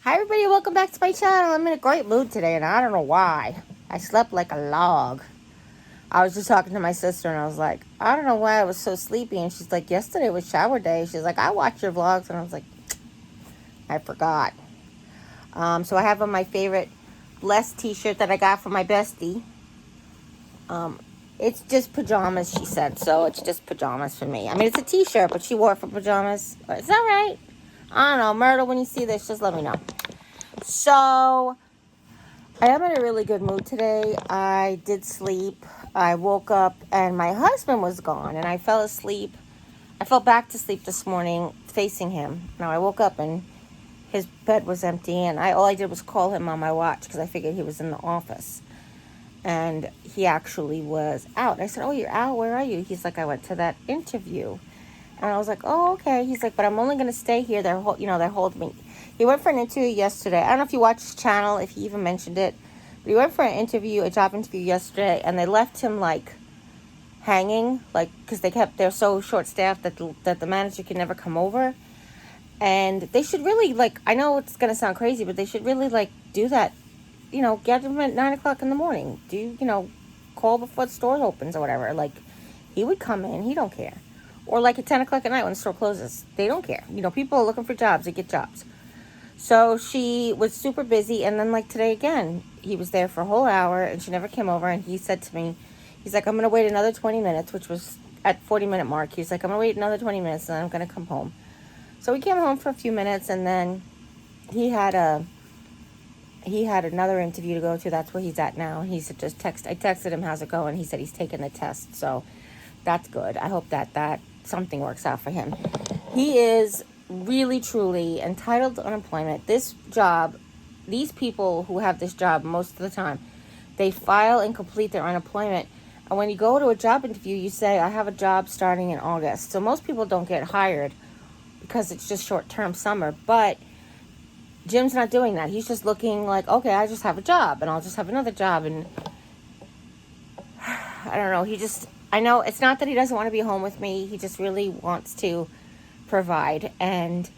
Hi everybody, welcome back to my channel. I'm in a great mood today and I don't know why. I slept like a log. I was just talking to my sister and I was like, I don't know why I was so sleepy. And she's like, yesterday was shower day. She's like, I watch your vlogs. And I was like, I forgot. So I have on my favorite Blessed t-shirt that I got from my bestie. It's just pajamas, she said. So it's just pajamas for me. I mean, it's a t-shirt, but she wore it for pajamas. But it's all right. I don't know. Myrtle, when you see this, just let me know. So I am in a really good mood today. I did sleep. I woke up and my husband was gone and I fell asleep. I fell back to sleep this morning facing him. Now I woke up and his bed was empty and all I did was call him on my watch because I figured he was in the office. And he actually was out. I said, "Oh, you're out? Where are you?" He's like, "I went to that interview." And I was like, "Oh, okay." He's like, "But I'm only going to stay here. They're holding me." He went for an interview yesterday. I don't know if you watched his channel, if he even mentioned it. But he went for an interview, a job interview yesterday, and they left him, like, hanging, like, because they're so short-staffed that the manager can never come over. And they should really, like, I know it's going to sound crazy, but they should really, like, do that. Get him at 9 o'clock in the morning. Call before the store opens or whatever. Like, he would come in. He don't care. Or, like, at 10 o'clock at night when the store closes. They don't care. People are looking for jobs. They get jobs. So she was super busy. And then, like, today again, he was there for a whole hour and she never came over. And he said to me, he's like, "I'm going to wait another 20 minutes, which was at 40-minute mark. He's like, "I'm going to wait another 20 minutes and then I'm going to come home." So we came home for a few minutes and then he had another interview to go to. That's where he's at now. He said, I texted him, "How's it going?" He said he's taking the test. So that's good. I hope that something works out for him. He is really, truly entitled to unemployment. This job, these people who have this job most of the time, they file and complete their unemployment. And when you go to a job interview, you say, "I have a job starting in August." So most people don't get hired because it's just short-term summer. But Jim's not doing that. He's just looking like, okay, I just have a job and I'll just have another job. And I don't know. I know it's not that he doesn't want to be home with me. He just really wants to provide. And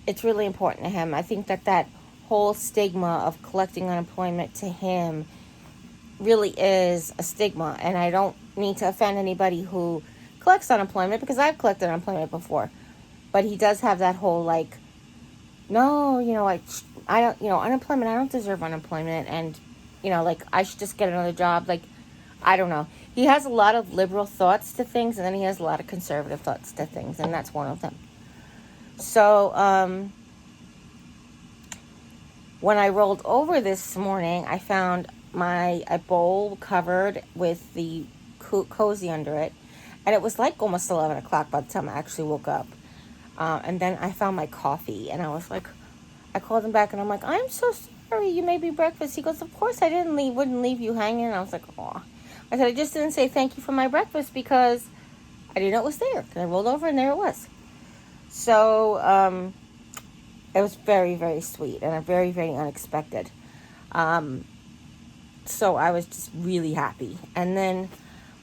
it's really important to him. I think that whole stigma of collecting unemployment to him really is a stigma. And I don't mean to offend anybody who collects unemployment because I've collected unemployment before. But he does have that whole, like, no, I don't, unemployment, I don't deserve unemployment. And, like, I should just get another job. Like, I don't know. He has a lot of liberal thoughts to things, and then he has a lot of conservative thoughts to things, and that's one of them. So, when I rolled over this morning, I found a bowl covered with the cozy under it, and it was like almost 11 o'clock by the time I actually woke up. And then I found my coffee, and I was like, I called him back, and I'm like, "I'm so sorry, you made me breakfast." He goes, "Of course I wouldn't leave you hanging." And I was like, "Aw." I said, "I just didn't say thank you for my breakfast because I didn't know it was there." And I rolled over, and there it was. So, it was very, very sweet, and very, very unexpected. So I was just really happy. And then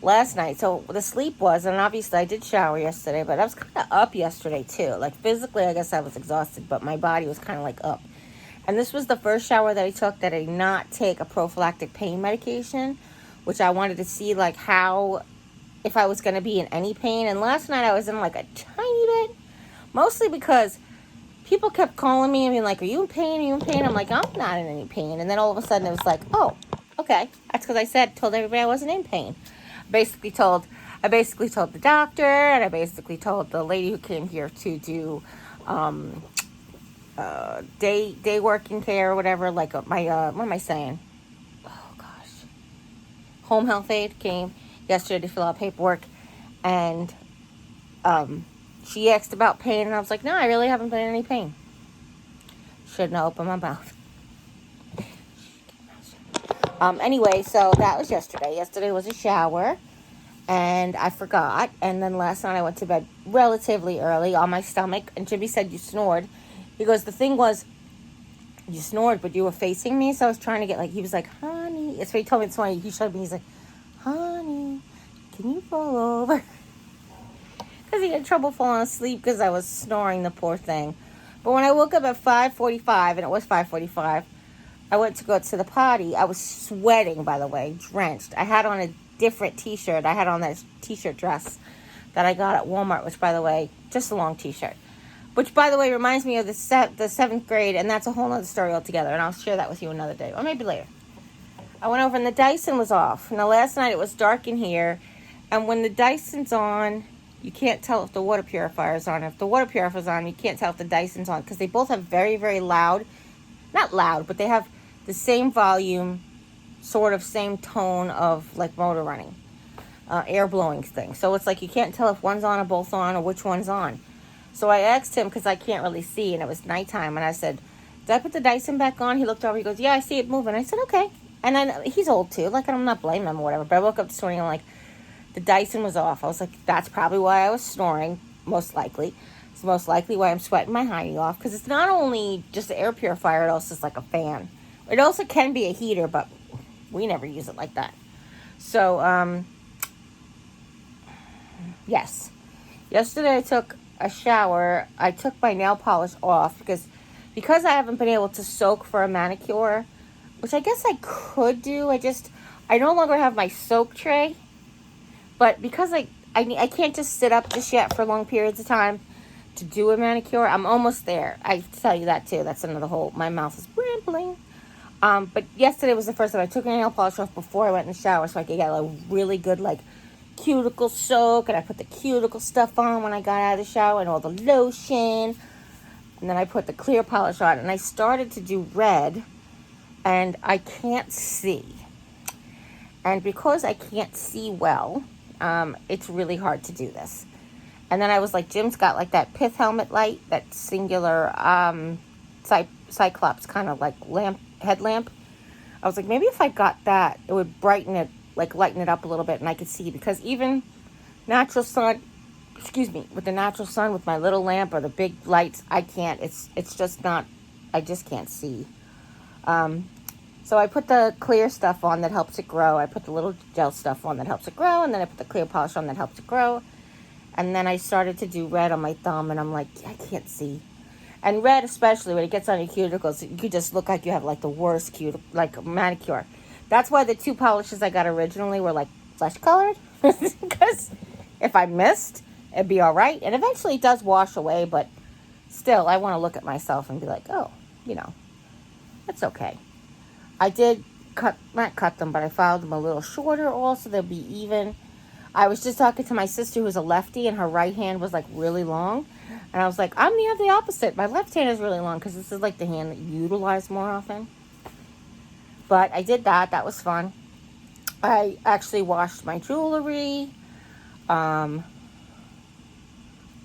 last night, so the sleep was, and obviously I did shower yesterday, but I was kind of up yesterday too. Like physically, I guess I was exhausted, but my body was kind of like up. And this was the first shower that I took that I did not take a prophylactic pain medication, which I wanted to see like if I was going to be in any pain. And last night I was in like a tiny bit, mostly because people kept calling me and being like, "Are you in pain? Are you in pain?" I'm like, "I'm not in any pain." And then all of a sudden it was like, "Oh, okay." That's because I told everybody I wasn't in pain. I basically told the doctor, and I basically told the lady who came here to do day working care or whatever, like my what am I saying? Oh gosh. Home health aide came yesterday to fill out paperwork, and she asked about pain, and I was like, "No, I really haven't been in any pain." Shouldn't have opened my mouth. Anyway, so that was yesterday. Yesterday was a shower, and I forgot. And then last night I went to bed relatively early on my stomach, and Jimmy said, "You snored." He goes, "The thing was, you snored, but you were facing me." So I was trying to get, like, he was like, "Honey." That's what he told me this morning. He showed me, he's like, "Honey, can you fall over?" Because he had trouble falling asleep because I was snoring, the poor thing. But when I woke up at 5:45, and it was 5:45, I went to go to the potty. I was sweating, by the way, drenched. I had on a different t-shirt. I had on that t-shirt dress that I got at Walmart, which, by the way, just a long t-shirt. Which, by the way, reminds me of the 7th grade, and that's a whole other story altogether, and I'll share that with you another day, or maybe later. I went over, and the Dyson was off. Now, last night it was dark in here, and when the Dyson's on, you can't tell if the water purifier is on. If the water purifier is on, you can't tell if the Dyson's on, because they both have very, very loud, not loud, but they have the same volume, sort of same tone of like motor running, air blowing thing. So it's like you can't tell if one's on or both on or which one's on. So I asked him, because I can't really see, and it was nighttime, and I said, did I put the Dyson back on? He looked over, he goes, yeah, I see it moving. I said, okay. And then he's old too, like, I'm not blaming him or whatever, but I woke up this morning and like, the Dyson was off. I was like, that's probably why I was snoring, most likely. It's most likely why I'm sweating my hiney off, because it's not only just the air purifier, it also is like a fan. It also can be a heater, but we never use it like that. So, yes. Yesterday I took a shower. I took my nail polish off because I haven't been able to soak for a manicure, which I guess I could do. I no longer have my soap tray. But because I can't just sit up just yet for long periods of time to do a manicure, I'm almost there. I tell you that too. That's another whole, my mouth is rambling. But yesterday was the first time I took my nail polish off before I went in the shower so I could get a really good, like, cuticle soak. And I put the cuticle stuff on when I got out of the shower and all the lotion. And then I put the clear polish on. And I started to do red. And I can't see. And because I can't see well, it's really hard to do this. And then I was like, Jim's got like that pith helmet light, that singular Cyclops kind of like headlamp. I was like, maybe if I got that, it would brighten it, like lighten it up a little bit, and I could see, because even natural sun, with the natural sun, with my little lamp or the big lights, I can't. It's just not. I just can't see. So I put the clear stuff on that helps it grow. I put the little gel stuff on that helps it grow, and then I put the clear polish on that helps it grow. And then I started to do red on my thumb, and I'm like, I can't see. And red, especially when it gets on your cuticles, you just look like you have like the worst manicure. That's why the 2 polishes I got originally were like flesh colored, because if I missed, it'd be all right. And eventually it does wash away, but still, I want to look at myself and be like, oh, it's okay. I did not cut them, but I filed them a little shorter also. They'll be even. I was just talking to my sister who's a lefty, and her right hand was like really long. And I was like, I'm the opposite. My left hand is really long because this is like the hand that you utilize more often. But I did that. That was fun. I actually washed my jewelry. While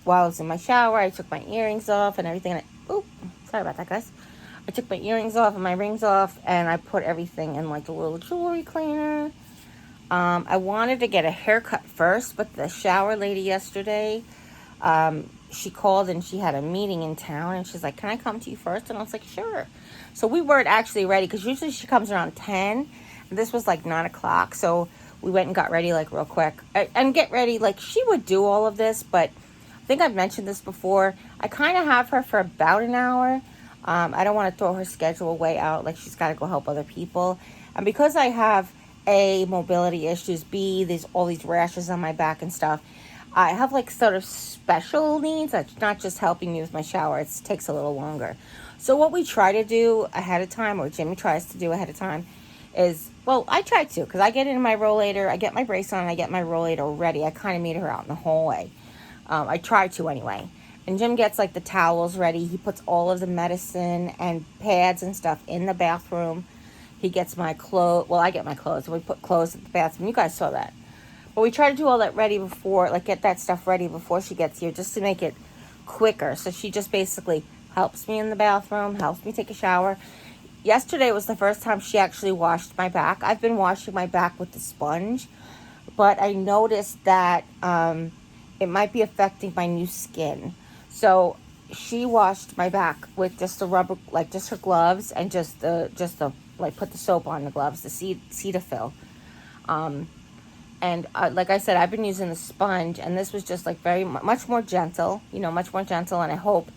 I was in my shower, I took my earrings off and everything. Sorry about that, guys. I took my earrings off and my rings off, and I put everything in like a little jewelry cleaner. I wanted to get a haircut first, but the shower lady yesterday, she called and she had a meeting in town, and she's like, can I come to you first? And I was like, sure. So we weren't actually ready, because usually she comes around 10, and this was like 9 o'clock. So we went and got ready like real quick. And get ready, like she would do all of this, but I think I've mentioned this before. I kind of have her for about an hour. I don't want to throw her schedule way out, like she's got to go help other people. And because I have A, mobility issues, B, there's all these rashes on my back and stuff, I have like sort of special needs. That's not just helping me with my shower. It takes a little longer. So what we try to do ahead of time, or Jimmy tries to do ahead of time, is, well, I try to, because I get in my rollator, I get my brace on, and I get my rollator ready. I kind of meet her out in the hallway. I try to anyway. And Jim gets like the towels ready. He puts all of the medicine and pads and stuff in the bathroom. He gets my clothes. Well, I get my clothes. We put clothes in the bathroom. You guys saw that. But we try to do all that ready before, like get that stuff ready before she gets here, just to make it quicker. So she just basically helps me in the bathroom, helps me take a shower. Yesterday was the first time she actually washed my back. I've been washing my back with the sponge, but I noticed that it might be affecting my new skin. So she washed my back with just the rubber, like just her gloves, and just the like put the soap on the gloves, the Cetaphil. And like I said, I've been using the sponge, and this was just like much more gentle, much more gentle. And I hope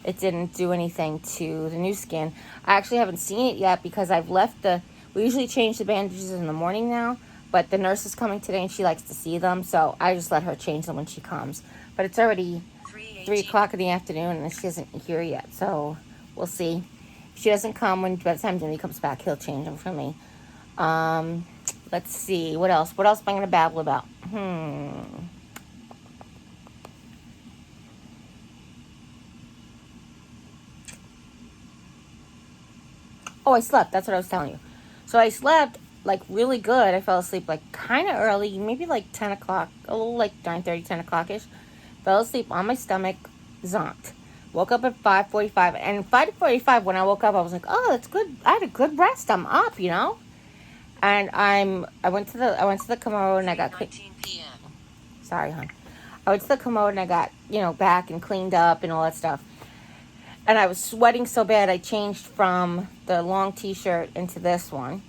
it didn't do anything to the new skin. I actually haven't seen it yet because I've left we usually change the bandages in the morning now, but the nurse is coming today and she likes to see them, so I just let her change them when she comes. But it's already 3 o'clock in the afternoon and she isn't here yet, so we'll see. If she doesn't come, by the time Jimmy comes back, he'll change them for me. Let's see, what else? What else am I going to babble about? Oh, I slept. That's what I was telling you. So I slept, like, really good. I fell asleep, like, kind of early, maybe, like, 10 o'clock, a little, like, 9:30, 10 o'clock-ish. Fell asleep on my stomach, zonked. Woke up at 5:45, and 5:45, when I woke up, I was like, oh, that's good. I had a good rest. I'm up, you know? And I went to the commode, and I got... 19 p.m. Sorry, hon. I went to the commode, and I got, back and cleaned up and all that stuff. And I was sweating so bad, I changed from the long t-shirt into this one.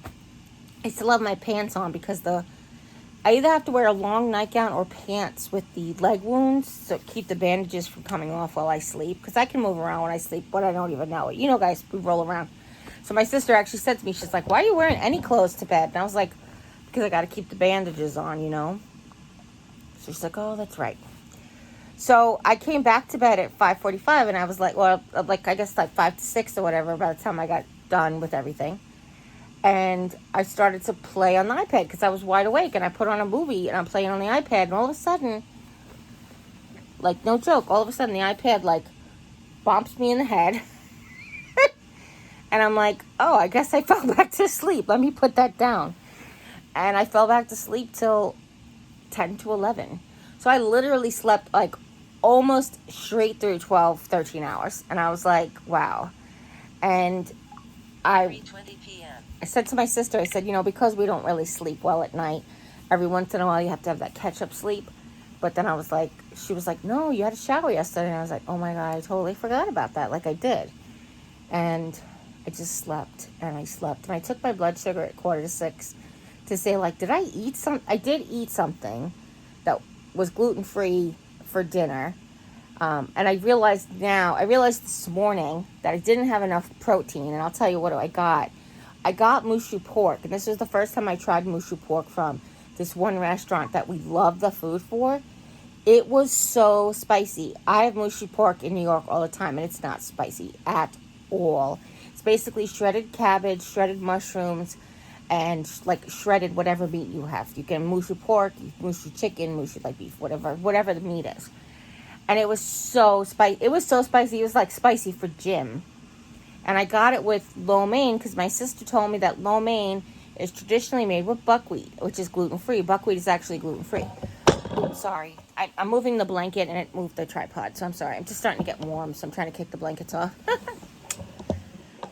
I still have my pants on because I either have to wear a long nightgown or pants with the leg wounds to keep the bandages from coming off while I sleep. Because I can move around when I sleep, but I don't even know it. You know, guys, we roll around. So my sister actually said to me, she's like, why are you wearing any clothes to bed? And I was like, because I got to keep the bandages on, So she's like, oh, that's right. So I came back to bed at 5:45, and I was like, well, like, I guess like 5 to 6 or whatever by the time I got done with everything. And I started to play on the iPad because I was wide awake, and I put on a movie, and I'm playing on the iPad, and all of a sudden, like, no joke, all of a sudden the iPad, like, bumps me in the head. And I'm like, oh, I guess I fell back to sleep. Let me put that down. And I fell back to sleep till 10 to 11. So I literally slept, like, almost straight through 12, 13 hours. And I was like, wow. And I said to my sister, I said, because we don't really sleep well at night, every once in a while you have to have that catch-up sleep. But then she was like, no, you had a shower yesterday. And I was like, oh my God, I totally forgot about that, like I did. And I just slept, and I slept. And I took my blood sugar at 5:45 to say, like, did I eat I did eat something that was gluten-free for dinner. And I realized this morning that I didn't have enough protein. And I'll tell you what I got. I got mushu pork. And this was the first time I tried mushu pork from this one restaurant that we love the food for. It was so spicy. I have mushu pork in New York all the time, and it's not spicy at all. It's basically shredded cabbage, shredded mushrooms, and like shredded whatever meat you have. You can mushu pork, mushu chicken, mushu like beef, whatever the meat is. And it was so spicy. It was so spicy. It was like spicy for Jim. And I got it with lo mein because my sister told me that lo mein is traditionally made with buckwheat, which is gluten-free. Buckwheat is actually gluten-free. Oops, sorry. I'm moving the blanket and it moved the tripod, so I'm sorry. I'm just starting to get warm, so I'm trying to kick the blankets off.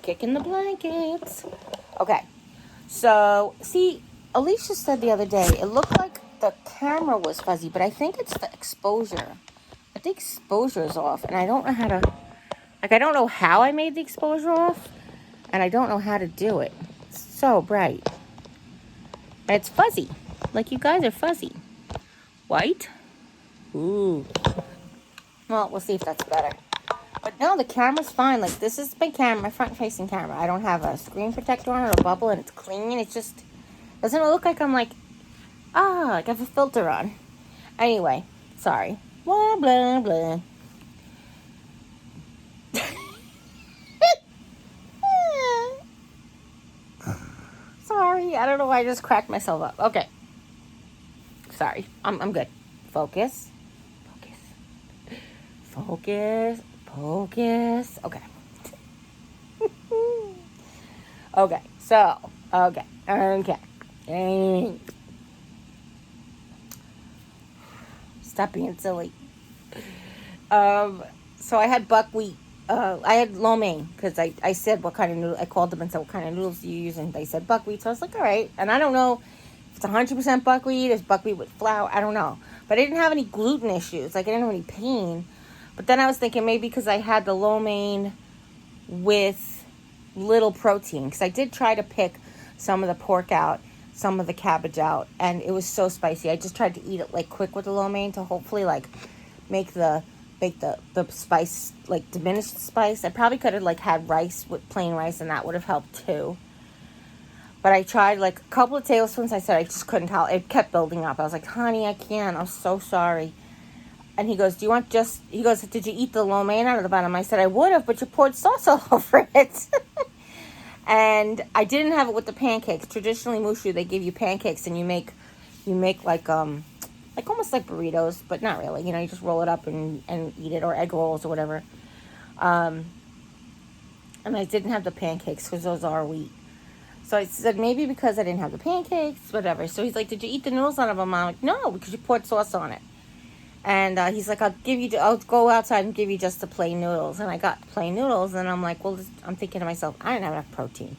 Kicking the blankets. Okay. So, see, Alicia said the other day, it looked like the camera was fuzzy, but I think it's the exposure. I think exposure is off, and I don't know how to, I don't know how I made the exposure off, and I don't know how to do it. It's so bright. And it's fuzzy. Like, you guys are fuzzy. White? Ooh. Well, we'll see if that's better. But no, the camera's fine. Like, this is my camera, my front-facing camera. I don't have a screen protector on it or a bubble, and it's clean. It's just, doesn't it look like I'm like, like I have a filter on. Anyway, sorry. Blah, blah, blah. Sorry, I don't know why I just cracked myself up. Okay. Sorry, I'm good. Focus. Focus. Okay. Okay, so, okay. Stop being silly. So I had buckwheat. I had lo mein because I said what kind of noodle. I called them and said what kind of noodles do you use, and they said buckwheat. So I was like, all right. And I don't know if it's 100% buckwheat. It's buckwheat with flour. I don't know. But I didn't have any gluten issues. Like, I didn't have any pain. But then I was thinking maybe because I had the lo mein with little protein. Because I did try to pick some of the pork out, some of the cabbage out, and it was so spicy. I just tried to eat it like quick with the lo mein to hopefully like make the make the spice, like diminished spice. I probably could have like had rice with plain rice, and that would have helped too. But I tried like a couple of tablespoons. I said I just couldn't tell. It kept building up. I was like, honey, I can't. I'm so sorry. And he goes, do you want just, he goes, did you eat the lo mein out of the bottom? I said, I would have, but you poured sauce all over it. And I didn't have it with the pancakes. Traditionally, Mushu, they give you pancakes, and you make like almost like burritos, but not really. You know, you just roll it up and eat it, or egg rolls or whatever. And I didn't have the pancakes because those are wheat. So I said, maybe because I didn't have the pancakes, whatever. So he's like, did you eat the noodles out of them? I'm like, no, because you poured sauce on it. And he's like, I'll go outside and give you just the plain noodles. And I got the plain noodles, and I'm like, well, I'm thinking to myself, I didn't have enough protein.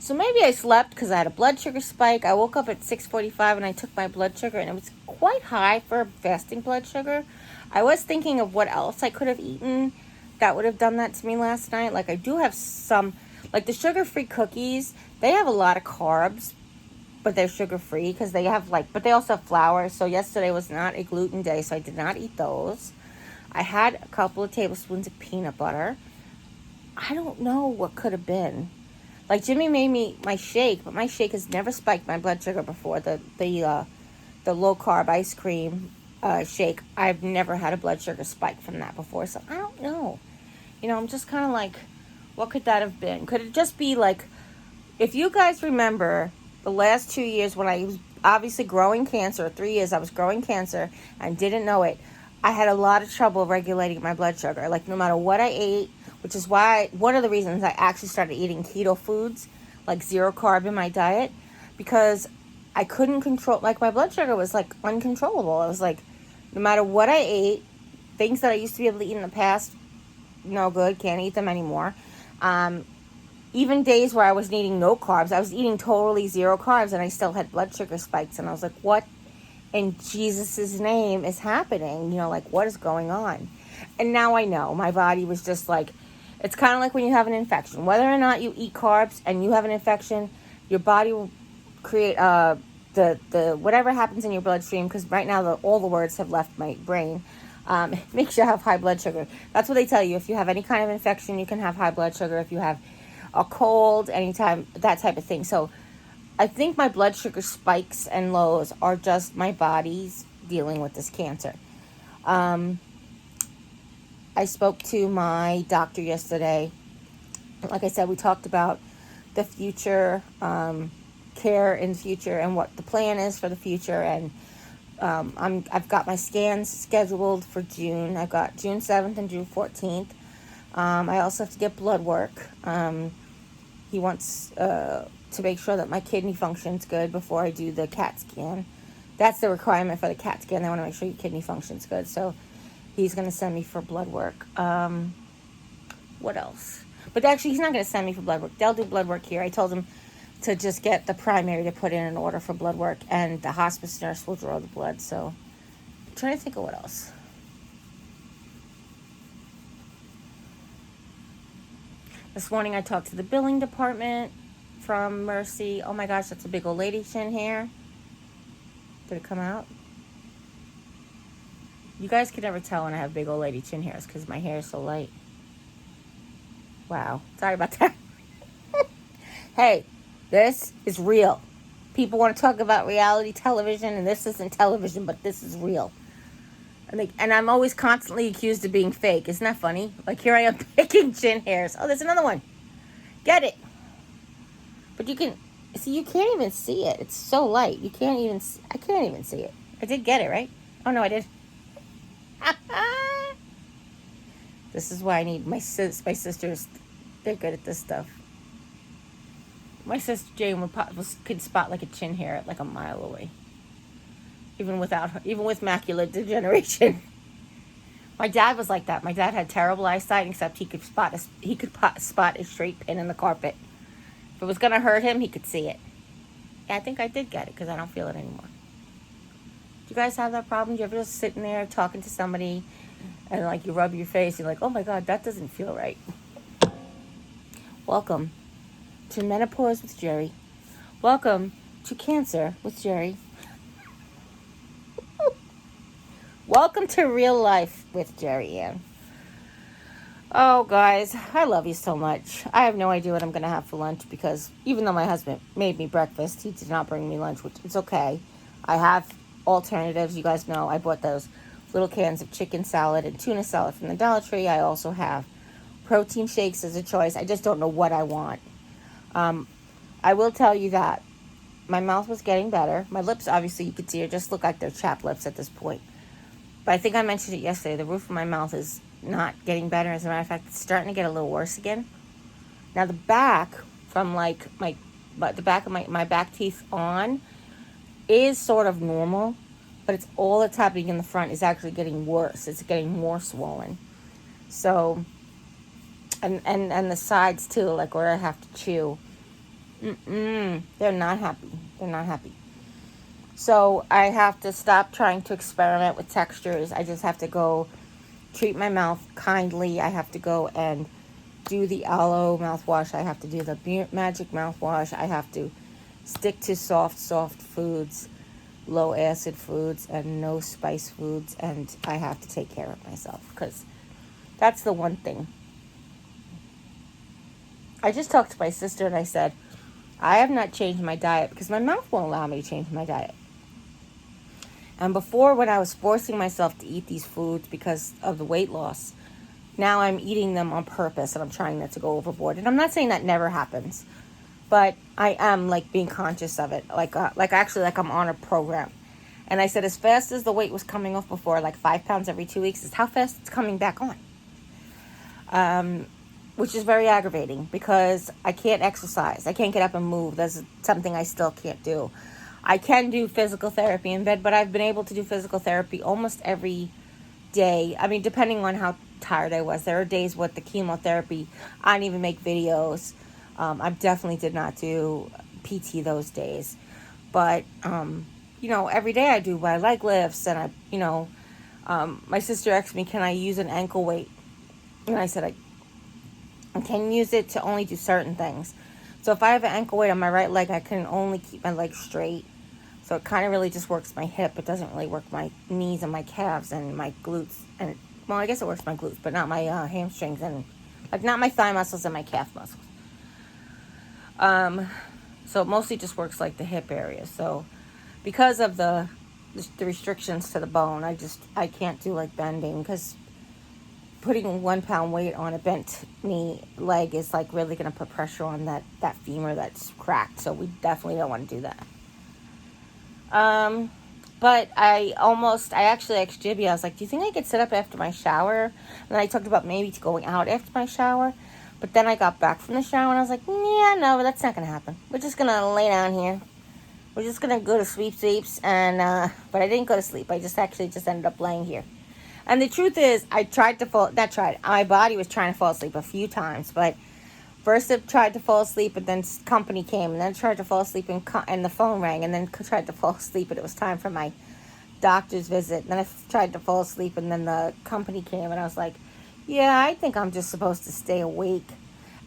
So maybe I slept because I had a blood sugar spike. I woke up at 6:45 and I took my blood sugar, and it was quite high for fasting blood sugar. I was thinking of what else I could have eaten that would have done that to me last night. Like, I do have some, like the sugar-free cookies, they have a lot of carbs, but they're sugar-free because they have but they also have flour. So yesterday was not a gluten day, so I did not eat those. I had a couple of tablespoons of peanut butter. I don't know what could have been. Like, Jimmy made me my shake, but my shake has never spiked my blood sugar before. The low-carb ice cream shake, I've never had a blood sugar spike from that before, so I don't know. You know, I'm just kind of like, what could that have been? Could it just be like, if you guys remember the last 2 years when I was obviously growing cancer, 3 years I was growing cancer and didn't know it, I had a lot of trouble regulating my blood sugar. Like, no matter what I ate, which is why, one of the reasons I actually started eating keto foods, like zero carb in my diet, because I couldn't control, like my blood sugar was like uncontrollable. I was like, no matter what I ate, things that I used to be able to eat in the past, no good, can't eat them anymore. Even days where I was eating no carbs, I was eating totally zero carbs, and I still had blood sugar spikes. And I was like, what in Jesus' name is happening? You know, like, what is going on? And now I know. My body was just like, it's kind of like when you have an infection. Whether or not you eat carbs and you have an infection, your body will create the whatever happens in your bloodstream, because right now all the words have left my brain. Makes you have high blood sugar. That's what they tell you. If you have any kind of infection, you can have high blood sugar. If you have a cold, anytime, that type of thing. So I think my blood sugar spikes and lows are just my body's dealing with this cancer. I spoke to my doctor yesterday. Like I said, we talked about the future, care in the future, and what the plan is for the future. And I've got my scans scheduled for June. I've got June 7th and June 14th. I also have to get blood work. He wants to make sure that my kidney function's good before I do the CAT scan. That's the requirement for the CAT scan. They want to make sure your kidney function's good. So he's going to send me for blood work. What else? But actually, he's not going to send me for blood work. They'll do blood work here. I told him to just get the primary to put in an order for blood work, and the hospice nurse will draw the blood. So I'm trying to think of what else. This morning I talked to the billing department from Mercy. Oh my gosh, that's a big old lady chin hair. Did it come out? You guys can never tell when I have big old lady chin hairs because my hair is so light. Wow. Sorry about that. Hey, this is real. People want to talk about reality television, and this isn't television, but this is real. And I'm always constantly accused of being fake. Isn't that funny? Like, here I am picking chin hairs. Oh, there's another one. Get it. But you can, see, you can't even see it. It's so light. I can't even see it. I did get it, right? Oh, no, I did. This is why I need my sisters. They're good at this stuff. My sister Jane could spot like a chin hair at like a mile away. Even with macular degeneration. My dad was like that. My dad had terrible eyesight, except he could spot a straight pin in the carpet. If it was gonna hurt him, he could see it. Yeah, I think I did get it because I don't feel it anymore. Do you guys have that problem? Do you ever just sitting there talking to somebody and like you rub your face, you're like, oh my God, that doesn't feel right. Welcome to Menopause with Jeri. Welcome to Cancer with Jeri. Welcome to real life with Jeri-Ann. Oh, guys, I love you so much. I have no idea what I'm going to have for lunch because even though my husband made me breakfast, he did not bring me lunch, which is okay. I have alternatives. You guys know I bought those little cans of chicken salad and tuna salad from the Dollar Tree. I also have protein shakes as a choice. I just don't know what I want. I will tell you that my mouth was getting better. My lips, obviously, you could see, just look like they're chapped lips at this point. But I think I mentioned it yesterday. The roof of my mouth is not getting better. As a matter of fact, it's starting to get a little worse again. Now, the back, from like the back of my back teeth on, is sort of normal. But it's all that's happening in the front is actually getting worse. It's getting more swollen. So, and the sides too, like where I have to chew. They're not happy. They're not happy. So I have to stop trying to experiment with textures. I just have to go treat my mouth kindly. I have to go and do the aloe mouthwash. I have to do the magic mouthwash. I have to stick to soft foods, low acid foods, and no spice foods. And I have to take care of myself because that's the one thing. I just talked to my sister and I said, I have not changed my diet because my mouth won't allow me to change my diet. And before, when I was forcing myself to eat these foods because of the weight loss, now I'm eating them on purpose and I'm trying not to go overboard. And I'm not saying that never happens, but I am like being conscious of it. Like I'm on a program. And I said, as fast as the weight was coming off before, like 5 pounds every 2 weeks, is how fast it's coming back on. Which is very aggravating because I can't exercise. I can't get up and move. That's something I still can't do. I can do physical therapy in bed, but I've been able to do physical therapy almost every day. I mean, depending on how tired I was. There are days with the chemotherapy, I didn't even make videos. I definitely did not do PT those days. But, every day I do my leg lifts and my sister asked me, can I use an ankle weight? And I said, I can use it to only do certain things. So if I have an ankle weight on my right leg, I can only keep my leg straight. So it kind of really just works my hip. It doesn't really work my knees and my calves and my glutes. And, well, I guess it works my glutes, but not my hamstrings and, not my thigh muscles and my calf muscles. So it mostly just works like the hip area. So because of the restrictions to the bone, I can't do like bending because putting a 1 pound weight on a bent knee leg is like really going to put pressure on that femur that's cracked. So we definitely don't want to do that. But I actually asked Jibby, I was like, do you think I could sit up after my shower? And then I talked about maybe going out after my shower. But then I got back from the shower and I was like, yeah, no, that's not going to happen. We're just going to lay down here. We're just going to go to sleeps. And, but I didn't go to sleep. I just ended up laying here. And the truth is, my body was trying to fall asleep a few times, but first it tried to fall asleep, and then company came, and then it tried to fall asleep, and the phone rang, and then tried to fall asleep, and it was time for my doctor's visit. And then I tried to fall asleep, and then the company came, and I was like, yeah, I think I'm just supposed to stay awake.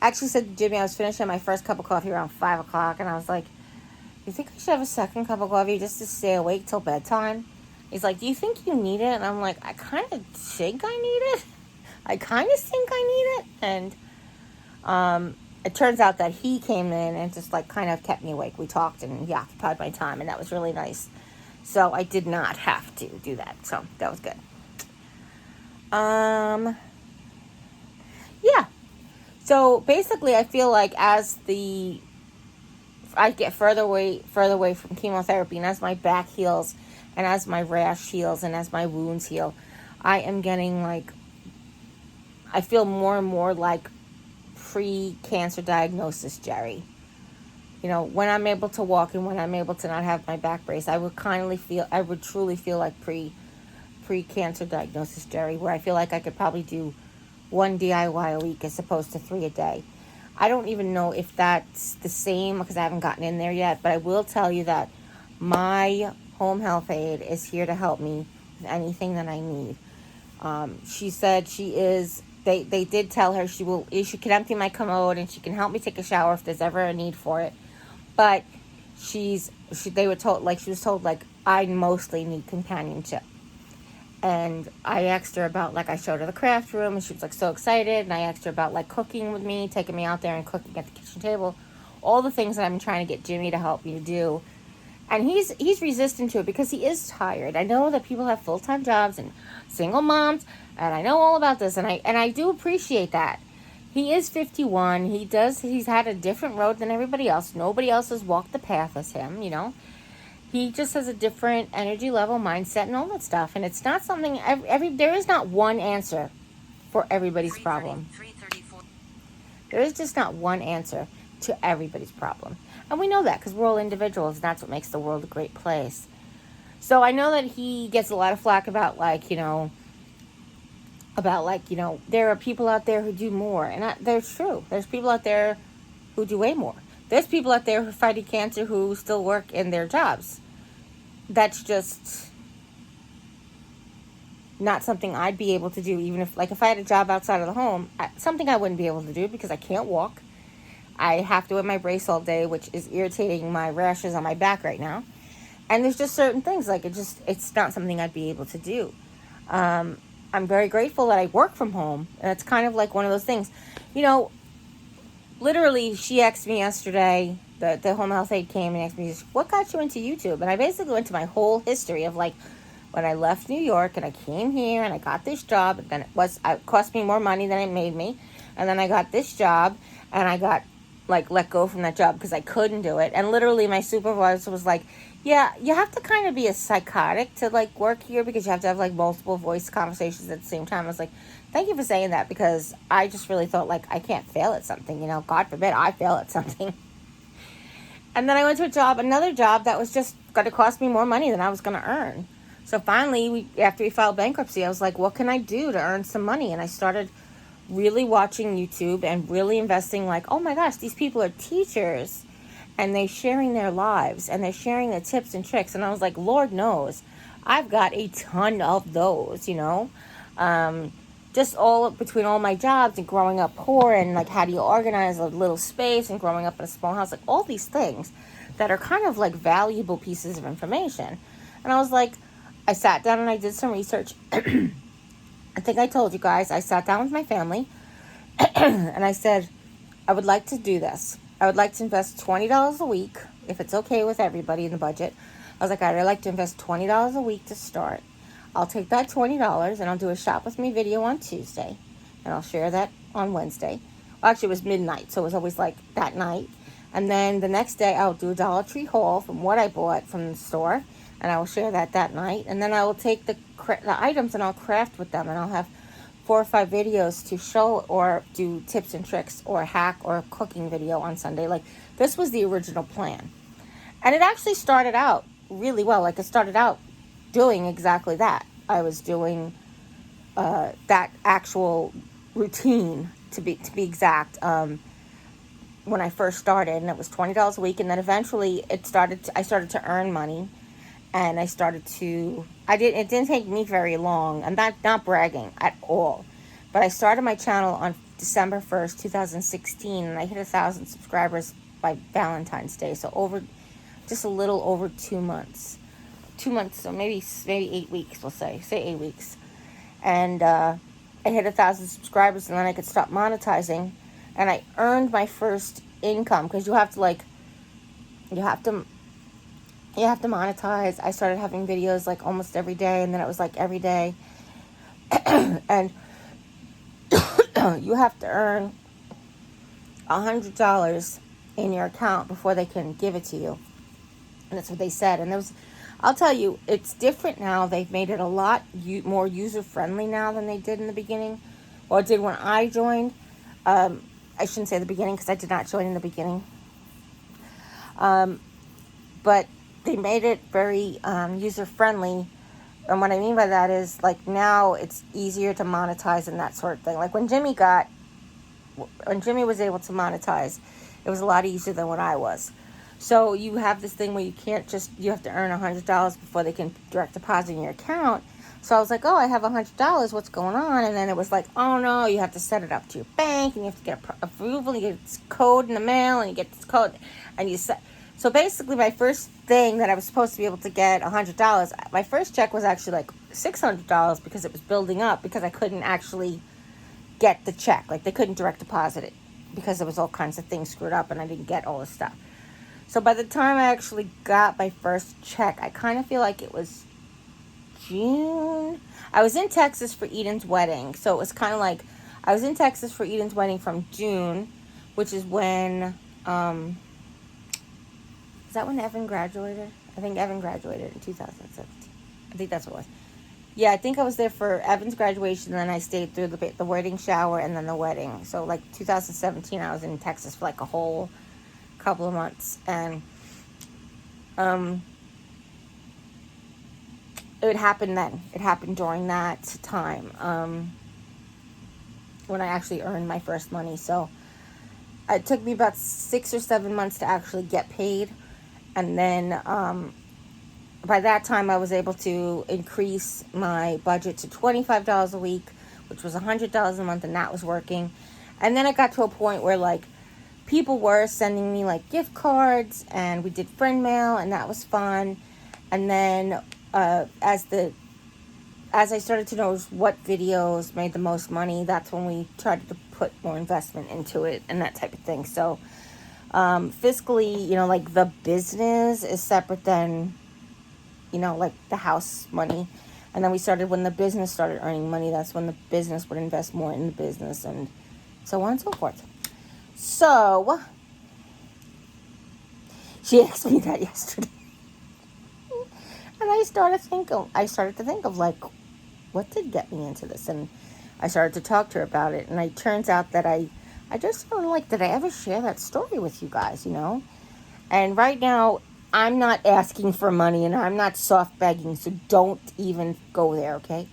I actually said to Jimmy, I was finishing my first cup of coffee around 5 o'clock, and I was like, you think I should have a second cup of coffee just to stay awake till bedtime? He's like, do you think you need it? And I'm like, I kind of think I need it. I kind of think I need it. And it turns out that he came in and just like kind of kept me awake. We talked and he occupied my time, and that was really nice. So I did not have to do that. So that was good. Yeah. So basically, I feel like as I get further away from chemotherapy, and as my back heals, and as my rash heals, and as my wounds heal, I am getting I feel more and more like pre-cancer diagnosis Jeri. When I'm able to walk and when I'm able to not have my back brace, I would truly feel like pre-cancer diagnosis Jeri, where I feel like I could probably do 1 DIY a week as opposed to 3 a day. I don't even know if that's the same because I haven't gotten in there yet, but I will tell you that my home health aide is here to help me with anything that I need. She said they did tell her she can empty my commode and she can help me take a shower if there's ever a need for it. But she was told I mostly need companionship. And I asked her about, like, I showed her the craft room, and she was, like, so excited. And I asked her about, like, cooking with me, taking me out there and cooking at the kitchen table. All the things that I'm trying to get Jimmy to help me to do. And he's resistant to it because he is tired. I know that people have full-time jobs and single moms, and I know all about this, and I do appreciate that. He is 51. He's had a different road than everybody else. Nobody else has walked the path as him, you know. He just has a different energy level, mindset, and all that stuff. And it's not something, there is not one answer for everybody's problem. There is just not one answer to everybody's problem. And we know that because we're all individuals, and that's what makes the world a great place. So I know that he gets a lot of flack about, like, there are people out there who do more. And that's true. There's people out there who do way more. There's people out there who fighting cancer who still work in their jobs. That's just not something I'd be able to do, even if I had a job outside of the home, something I wouldn't be able to do because I can't walk. I have to wear my brace all day, which is irritating my rashes on my back right now. And there's just certain things, it's not something I'd be able to do. I'm very grateful that I work from home. And it's kind of like one of those things. Literally, she asked me yesterday, the home health aide came and asked me, what got you into YouTube? And I basically went to my whole history of, when I left New York and I came here and I got this job, and then it cost me more money than it made me. And then I got this job and I got, let go from that job because I couldn't do it. And literally my supervisor was like, yeah, you have to kind of be a psychotic to, work here because you have to have, multiple voice conversations at the same time. I was like, thank you for saying that because I just really thought, I can't fail at something, God forbid I fail at something. And then I went to another job that was just going to cost me more money than I was going to earn. So finally, after we filed bankruptcy, I was like, what can I do to earn some money? And I started really watching YouTube and really investing, oh my gosh, these people are teachers. And they're sharing their lives and they're sharing their tips and tricks. And I was like, Lord knows, I've got a ton of those, just all between all my jobs and growing up poor and how do you organize a little space and growing up in a small house, all these things that are kind of valuable pieces of information. And I was like, I sat down and I did some research. I think I told you guys, I sat down with my family and I said, I would like to do this. I would like to invest $20 a week, if it's okay with everybody in the budget. I was like, I'd like to invest $20 a week to start. I'll take that $20 and I'll do a shop with me video on Tuesday. And I'll share that on Wednesday. Well, actually, it was midnight, so it was always that night. And then the next day, I'll do a Dollar Tree haul from what I bought from the store. And I will share that night. And then I will take the items and I'll craft with them. And I'll have 4 or 5 videos to show or do tips and tricks or hack or cooking video on Sunday. This was the original plan. And it actually started out really well. It started out doing exactly that. I was doing that actual routine to be exact when I first started, and it was $20 a week. And then eventually I started to earn money. And it didn't take me very long. I'm not bragging at all. But I started my channel on December 1st, 2016. And I hit 1,000 subscribers by Valentine's Day. So just a little over 2 months. 2 months, so maybe 8 weeks, we'll say 8 weeks. And I hit 1,000 subscribers and then I could stop monetizing. And I earned my first income because you have to monetize. I started having videos almost every day, and then it was every day. And you have to earn $100 in your account before they can give it to you. And that's what they said. And I'll tell you, it's different now. They've made it a lot more user-friendly now than they did in the beginning. Or did when I joined. I shouldn't say the beginning because I did not join in the beginning. But they made it very user-friendly. And what I mean by that is, now it's easier to monetize and that sort of thing. When Jimmy was able to monetize, it was a lot easier than when I was. So you have this thing where you have to earn $100 before they can direct deposit in your account. So I was like, I have $100, what's going on? And then it was oh no, you have to set it up to your bank, and you have to get approval, and you get this code in the mail, and you get this code, and you set. So basically, my first thing that I was supposed to be able to get $100, my first check was actually like $600 because it was building up because I couldn't actually get the check. Like they couldn't direct deposit it because there was all kinds of things screwed up and I didn't get all this stuff. So by the time I actually got my first check, I kind of feel like it was June. I was in Texas for Eden's wedding. So it was kind of like I was in Texas for Eden's wedding from June, which is when, is that when Evan graduated? I think Evan graduated in 2017. I think that's what it was. Yeah, I think I was there for Evan's graduation, and then I stayed through the wedding shower and then the wedding. So, like, 2017, I was in Texas for, like, a whole couple of months. And it happened then. It happened during that time when I actually earned my first money. So, it took me about 6 or 7 months to actually get paid. And then by that time, I was able to increase my budget to $25 a week, which was $100 a month, and that was working. And then it got to a point where, like, people were sending me, like, gift cards, and we did Friendmail, and that was fun. And then as I started to notice what videos made the most money, that's when we tried to put more investment into it and that type of thing. So fiscally, like the business is separate than, like the house money. And then when the business started earning money, that's when the business would invest more in the business and so on and so forth. So she asked me that yesterday. And I started to think of like, what did get me into this? And I started to talk to her about it. And it turns out that I just don't like, did I ever share that story with you guys, And right now, I'm not asking for money and I'm not soft begging, so don't even go there, okay?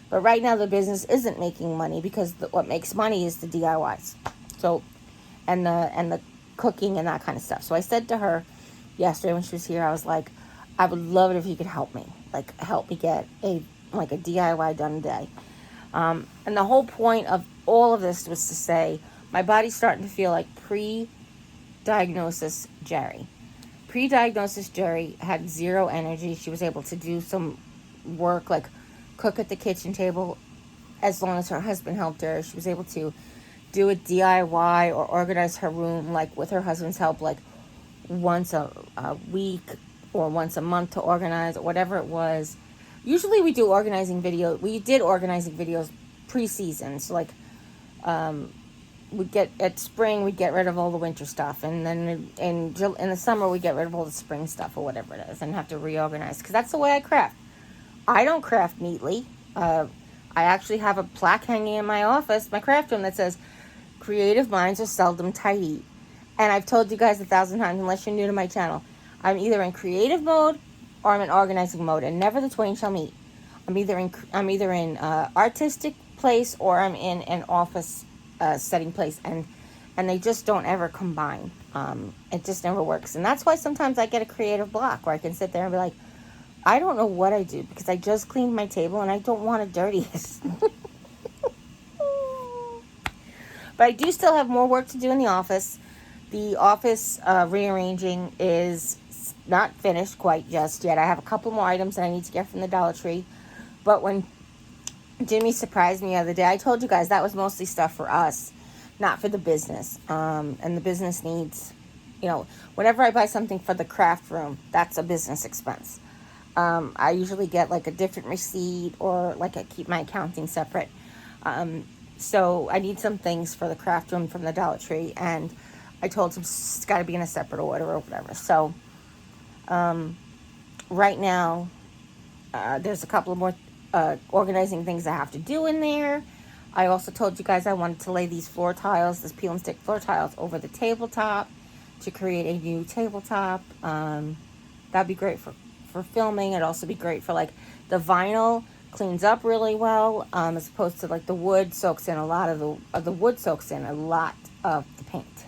But right now, the business isn't making money because what makes money is the DIYs. So, and the cooking and that kind of stuff. So I said to her yesterday when she was here, I was like, I would love it if you could help me. Like, help me get a DIY done today. And the whole point of all of this was to say, my body's starting to feel like pre-diagnosis Jeri. Pre-diagnosis Jeri had zero energy. She was able to do some work, like cook at the kitchen table, as long as her husband helped her. She was able to do a DIY or organize her room, like with her husband's help, like once a week or once a month to organize, or whatever it was. Usually we do organizing videos. We did organizing videos pre-season. So like, at spring, we'd get rid of all the winter stuff. And then in the summer, we get rid of all the spring stuff or whatever it is and have to reorganize. Because that's the way I craft. I don't craft neatly. I actually have a plaque hanging in my office, my craft room, that says, creative minds are seldom tidy. And I've told you guys 1,000 times, unless you're new to my channel, I'm either in creative mode or I'm in organizing mode, and never the twain shall meet. I'm either in artistic place or I'm in an office setting place, and they just don't ever combine. It just never works, and that's why sometimes I get a creative block where I can sit there and be like, I don't know what I do because I just cleaned my table and I don't want to dirty it. But I do still have more work to do in the office. The office rearranging is not finished quite just yet. I have a couple more items that I need to get from the Dollar Tree. But when Jimmy surprised me the other day, I told you guys that was mostly stuff for us, not for the business. And the business needs, whenever I buy something for the craft room, that's a business expense. I usually get like a different receipt, or like I keep my accounting separate. So I need some things for the craft room from the Dollar Tree, and I told him it's got to be in a separate order or whatever. So right now, there's a couple of more organizing things I have to do in there. I also told you guys I wanted to lay these floor tiles, this peel and stick floor tiles, over the tabletop to create a new tabletop. That'd be great for filming. It'd also be great for, like, the vinyl cleans up really well, as opposed to, like, the wood soaks in a lot of the wood soaks in a lot of the paint.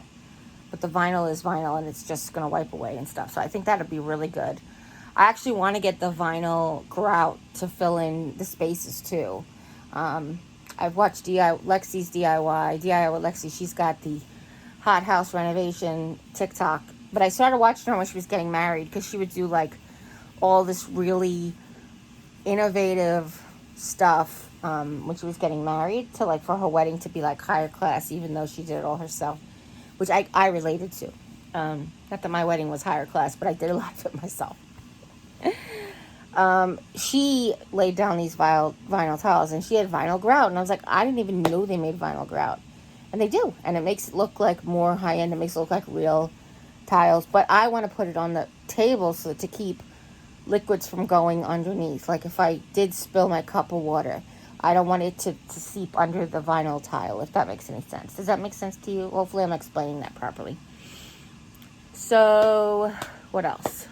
But the vinyl is vinyl, and it's just going to wipe away and stuff. So I think that'd be really good. I actually want to get the vinyl grout to fill in the spaces too. I've watched Lexi's DIY with Lexi. She's got the hot house renovation TikTok But I started watching her when she was getting married because she would do like all this really innovative stuff when she was getting married to like for her wedding to be like higher class, even though she did it all herself, which I related to. Not that my wedding was higher class, but I did a lot of it myself. She laid down these vinyl tiles, and she had vinyl grout, and I was like, I didn't even know they made vinyl grout, and they do, and it makes it look like more high end. It makes it look like real tiles, but I want to put it on the table so to keep liquids from going underneath. Like if I did spill my cup of water, I don't want it to seep under the vinyl tile, if that makes any sense. Does that make sense to you? Hopefully I'm explaining that properly. So, what else?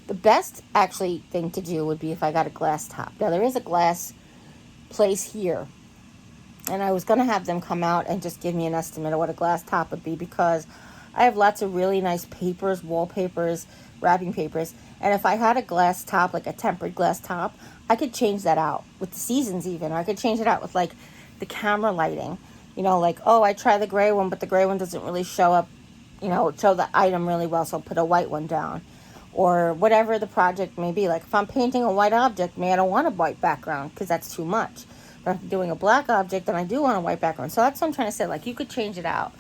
The best, actually, thing to do would be if I got a glass top. Now, there is a glass place here, and I was going to have them come out and just give me an estimate of what a glass top would be, because I have lots of really nice papers, wallpapers, wrapping papers, and if I had a glass top, like a tempered glass top, I could change that out with the seasons even, or I could change it out with, like, the camera lighting. You know, like, oh, I try the gray one, but the gray one doesn't really show up, you know, show the item really well, so I'll put a white one down. Or whatever the project may be. Like if I'm painting a white object, maybe I don't want a white background because that's too much. But if I'm doing a black object, then I do want a white background. So that's what I'm trying to say. Like you could change it out.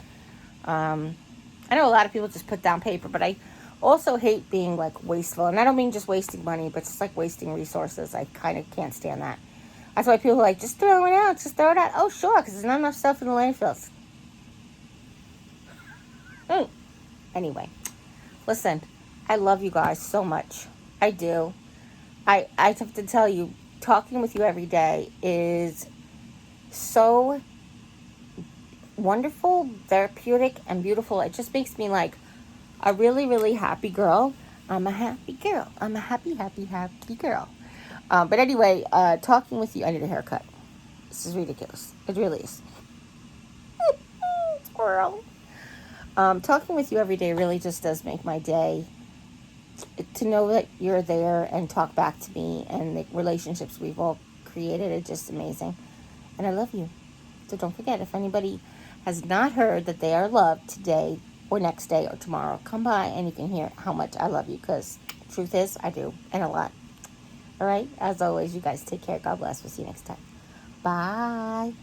I know a lot of people just put down paper, but I also hate being like wasteful. And I don't mean just wasting money, but just like wasting resources. I kind of can't stand that. That's why people are like, just throw it out, just throw it out. Oh, sure, because there's not enough stuff in the landfills. Anyway, listen. I love you guys so much. I do. I have to tell you, talking with you every day is so wonderful, therapeutic, and beautiful. It just makes me like a really, really happy girl. I'm a happy girl. I'm a happy, happy, happy girl. But anyway, talking with you, I need a haircut. This is ridiculous. It really is. Squirrel. Talking with you every day really just does make my day. To know that you're there and talk back to me and the relationships we've all created are just amazing. And I love you. So don't forget, if anybody has not heard that they are loved today or next day or tomorrow, come by and you can hear how much I love you, because truth is, I do, and a lot. All right? As always, you guys take care. God bless. We'll see you next time. Bye.